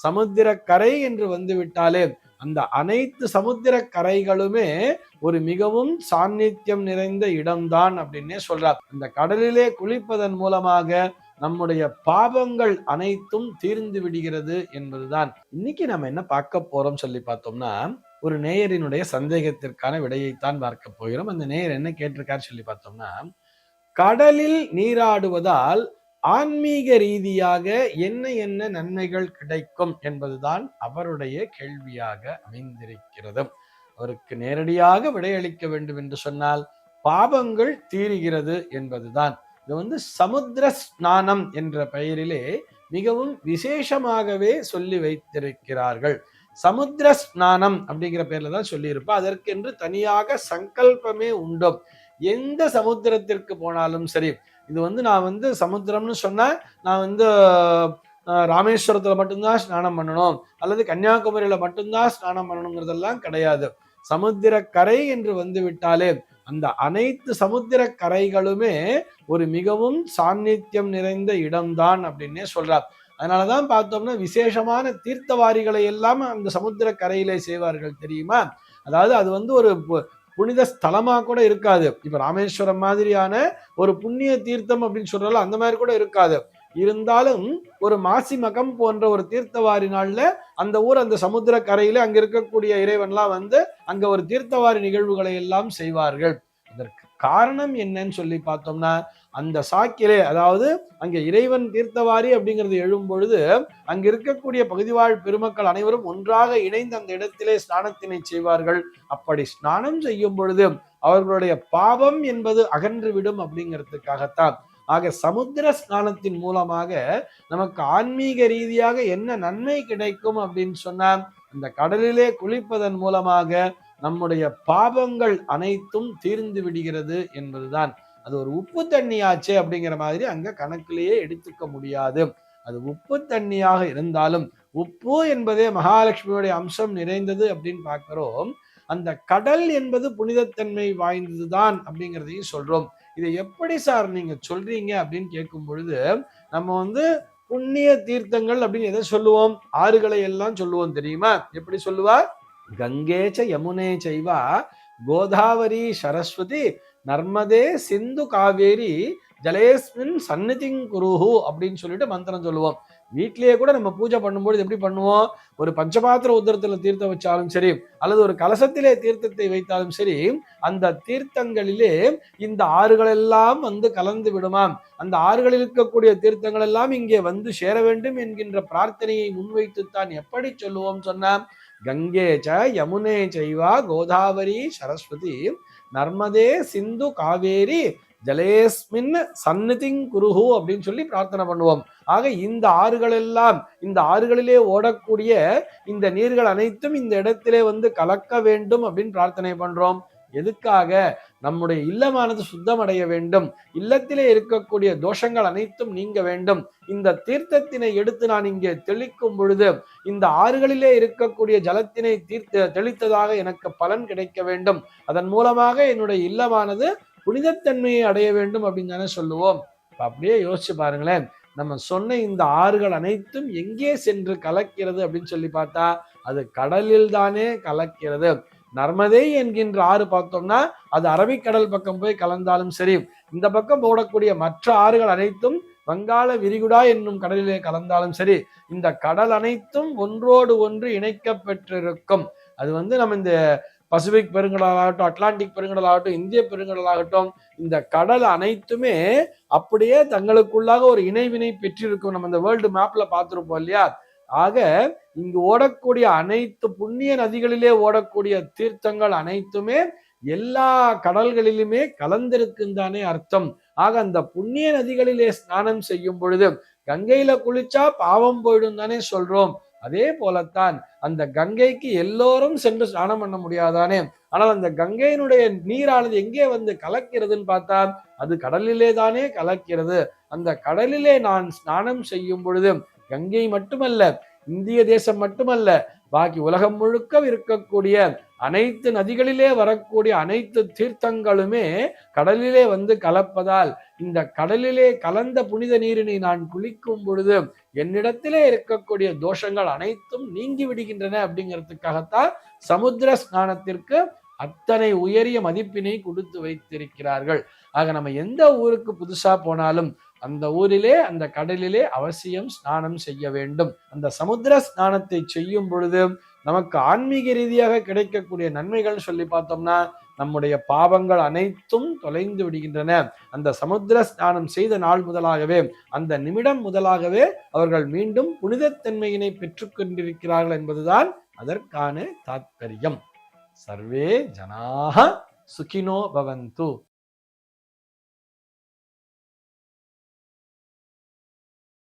சமுத்திர கரை என்று வந்துவிட்டாலே அந்த அனைத்து சமுத்திர கரைகளுமே ஒரு மிகவும் சாநித்தியம் நிறைந்த இடம்தான் அப்படின்னே சொல்றார். அந்த கடலிலே குளிப்பதன் மூலமாக நம்முடைய பாவங்கள் அனைத்தும் தீர்ந்து விடுகிறது என்பதுதான். இன்னைக்கு நம்ம என்ன பார்க்க போறோம் சொல்லி பார்த்தோம்னா, ஒரு நேயரினுடைய சந்தேகத்திற்கான விடையைத்தான் பார்க்க போகிறோம். அந்த நேயர் என்ன கேட்டிருக்காரு சொல்லி பார்த்தோம்னா, கடலில் நீராடுவதால் ஆன்மீக ரீதியாக என்ன என்ன நன்மைகள் கிடைக்கும் என்பதுதான் அவருடைய கேள்வியாக அமைந்திருக்கிறது. அவருக்கு நேரடியாக விடையளிக்க வேண்டும் என்று சொன்னால் பாவங்கள் தீருகிறது என்பதுதான். இது சமுத்திர ஸ்நானம் என்ற பெயரிலே மிகவும் விசேஷமாகவே சொல்லி வைத்திருக்கிறார்கள். சமுத்திர ஸ்நானம் அப்படிங்கிற பேர்ல தான் சொல்லி இருப்பா. அதற்கென்று தனியாக சங்கல்பமே உண்டு. எந்த சமுத்திரத்திற்கு போனாலும் சரி, இது நான் சமுத்திரம்னு சொன்னா நான் ராமேஸ்வரத்துல மட்டும்தான் ஸ்நானம் பண்ணணும் அல்லது கன்னியாகுமரியில மட்டும்தான் ஸ்நானம் பண்ணணுங்கிறதெல்லாம் கிடையாது. சமுத்திர கரை என்று வந்து விட்டாலே அந்த அனைத்து சமுத்திர கரைகளுமே ஒரு மிகவும் சாநித்தியம் நிறைந்த இடம்தான் அப்படின்னே சொல்றார். அதனாலதான் பார்த்தோம்னா விசேஷமான தீர்த்தவாரிகளை எல்லாம் அந்த சமுத்திர கரையிலே செய்வார்கள் தெரியுமா. அதாவது அது ஒரு புனித ஸ்தலமா கூட இருக்காது. இப்ப ராமேஸ்வரம் மாதிரியான ஒரு புண்ணிய தீர்த்தம் அப்படின்னு சொல்றாலும் அந்த மாதிரி கூட இருக்காது. இருந்தாலும் ஒரு மாசி மகம் போன்ற ஒரு தீர்த்தவாரி நாள்ல அந்த ஊர் அந்த சமுத்திர கரையில அங்க இருக்கக்கூடிய இறைவன்லாம் அங்க ஒரு தீர்த்தவாரி நிகழ்வுகளை எல்லாம் செய்வார்கள். அதற்கு காரணம் என்னன்னு சொல்லி பார்த்தோம்னா, அந்த சாக்கிலே, அதாவது அங்க இறைவன் தீர்த்தவாரி அப்படிங்கிறது எழும் பொழுது அங்க இருக்கக்கூடிய பகுதிவாழ் பெருமக்கள் அனைவரும் ஒன்றாக இணைந்து அந்த இடத்திலே ஸ்நானத்தினை செய்வார்கள். அப்படி ஸ்நானம் செய்யும் பொழுது அவர்களுடைய பாவம் என்பது அகன்று விடும் அப்படிங்கிறதுக்காகத்தான். ஆக சமுத்திர ஸ்நானத்தின் மூலமாக நமக்கு ஆன்மீக ரீதியாக என்ன நன்மை கிடைக்கும் அப்படின்னு சொன்னா, அந்த கடலிலே குளிப்பதன் மூலமாக நம்முடைய பாவங்கள் அனைத்தும் தீர்ந்து விடுகிறது என்பதுதான். அது ஒரு உப்பு தண்ணியாச்சே அப்படிங்கிற மாதிரி அங்க கணக்கிலேயே எடுத்துக்க முடியாது. அது உப்பு தண்ணியாக இருந்தாலும், உப்பு என்பதே மகாலட்சுமியுடைய அம்சம் நிறைந்தது அப்படின்னு பார்க்கிறோம். அந்த கடல் என்பது புனிதத்தன்மை வாய்ந்ததுதான் அப்படிங்கிறதையும் சொல்றோம். இதை எப்படி சார் நீங்க சொல்றீங்க அப்படின்னு கேட்கும் பொழுது, நம்ம புண்ணிய தீர்த்தங்கள் அப்படின்னு எதை சொல்லுவோம்? ஆறுகளை எல்லாம் சொல்லுவோம் தெரியுமா? எப்படி சொல்லுவா? கங்கேச்ச யமுனே சைவா கோதாவரி சரஸ்வதி நர்மதே சிந்து காவேரி ஜலேஸ்மின் சந்நிதிங் குருஹு அப்படின்னு சொல்லிட்டு மந்திரம் சொல்லுவோம். வீட்டிலேயே கூட நம்ம பூஜை பண்ணும்போது எப்படி பண்ணுவோம்? ஒரு பஞ்சபாத்திர உத்தரத்துல தீர்த்தம் வச்சாலும் சரி, அல்லது ஒரு கலசத்திலே தீர்த்தத்தை வைத்தாலும் சரி, அந்த தீர்த்தங்களிலே இந்த ஆறுகள் எல்லாம் கலந்து விடுமாம். அந்த ஆறுகளில் இருக்கக்கூடிய தீர்த்தங்கள் எல்லாம் இங்கே சேர வேண்டும் என்கின்ற பிரார்த்தனையை முன்வைத்துத்தான் எப்படி சொல்லுவோம் சொன்னா, கங்கேச்ச யமுனே சைவா கோதாவரி சரஸ்வதி நர்மதே சிந்து காவேரி ஜலேஸ்மின் சந்நிதிங் குருஹு அப்படின்னு சொல்லி பிரார்த்தனை பண்ணுவோம். ஆக இந்த ஆறுகள் எல்லாம், இந்த ஆறுகளிலே ஓடக்கூடிய இந்த நீர்கள் அனைத்தும் இந்த இடத்திலே கலக்க வேண்டும் அப்படின்னு பிரார்த்தனை பண்றோம். எதுக்காக? நம்முடைய இல்லமானது சுத்தமடைய வேண்டும், இல்லத்திலே இருக்கக்கூடிய தோஷங்கள் அனைத்தும் நீங்க வேண்டும். இந்த தீர்த்தத்தினை எடுத்து நான் இங்கே தெளிக்கும் பொழுது இந்த ஆறுகளிலே இருக்கக்கூடிய ஜலத்தினை தெளித்ததாக எனக்கு பலன் கிடைக்க வேண்டும். அதன் மூலமாக என்னுடைய இல்லமானது புனிதத்தன்மையை அடைய வேண்டும் அப்படின்னு தானே சொல்லுவோம். அப்படியே யோசிச்சு பாருங்களேன், நம்ம சொன்ன இந்த ஆறுகள் அனைத்தும் எங்கே சென்று கலக்கிறது அப்படின்னு சொல்லி பார்த்தா அது கடலில் தானே கலக்கிறது. நர்மதை என்கின்ற ஆறு பார்த்தோம்னா அது அரபிக்கடல் பக்கம் போய் கலந்தாலும் சரி, இந்த பக்கம் போடக்கூடிய மற்ற ஆறுகள் அனைத்தும் வங்காள விரிகுடா என்னும் கடலிலே கலந்தாலும் சரி, இந்த கடல் அனைத்தும் ஒன்றோடு ஒன்று இணைக்கப்பெற்றிருக்கும். அது நம்ம இந்த பசிபிக் பெருங்கடலாகட்டும், அட்லாண்டிக் பெருங்கடலாகட்டும், இந்திய பெருங்கடலாகட்டும், இந்த கடல் அனைத்துமே அப்படியே தங்களுக்குள்ளாக ஒரு இணைவினை பெற்றிருக்கும். நம்ம இந்த வேர்ல்டு மேப்ல பார்த்திருப்போம் இல்லையா? ஆக இங்கு ஓடக்கூடிய அனைத்து புண்ணிய நதிகளிலே ஓடக்கூடிய தீர்த்தங்கள் அனைத்துமே எல்லா கடல்களிலுமே கலந்திருக்குந்தானே அர்த்தம். ஆக அந்த புண்ணிய நதிகளிலே ஸ்நானம் செய்யும் பொழுது கங்கையில குளிச்சா பாவம் போயிடும் தானே சொல்றோம். அதே போலத்தான் அந்த கங்கைக்கு எல்லோரும் சென்று ஸ்நானம் பண்ண முடியாதானே. ஆனால் அந்த கங்கையினுடைய நீரானது எங்கே கலக்கிறதுன்னு பார்த்தா அது கடலிலே தானே கலக்கிறது. அந்த கடலிலே நான் ஸ்நானம் செய்யும் பொழுது கங்கை மட்டுமல்ல, இந்திய தேசம் மட்டுமல்ல, பாக்கி உலகம் முழுக்க இருக்கக்கூடிய அனைத்து நதிகளிலே வரக்கூடிய அனைத்து தீர்த்தங்களுமே கடலிலே வந்து கலப்பதால் இந்த கடலிலே கலந்த புனித நீரினை நான் குளிக்கும் பொழுது என்னிடத்திலே இருக்கக்கூடிய தோஷங்கள் அனைத்தும் நீங்கி விடுகின்றன அப்படிங்கிறதுக்காகத்தான் சமுத்திர ஸ்நானத்திற்கு அத்தனை உயரிய மதிப்பினை கொடுத்து வைத்திருக்கிறார்கள். ஆக நம்ம எந்த ஊருக்கு புதுசா போனாலும் அந்த ஊரிலே அந்த கடலிலே அவசியம் ஸ்நானம் செய்ய வேண்டும். அந்த சமுத்திர ஸ்நானத்தை செய்யும் பொழுது நமக்கு ஆன்மீக ரீதியாக கிடைக்கக்கூடிய நன்மைகள் சொல்லி பார்த்தோம்னா நம்முடைய பாவங்கள் அனைத்தும் தொலைந்து விடுகின்றன. அந்த சமுத்திர ஸ்நானம் செய்த நாள் முதலாகவே அந்த நிமிடம் முதலாகவே அவர்கள் மீண்டும் புனிதத்தன்மையினை பெற்றுக் கொண்டிருக்கிறார்கள் என்பதுதான் அதற்கான தாத்பரியம். சர்வே ஜனாஹ சுகினோ பவந்து.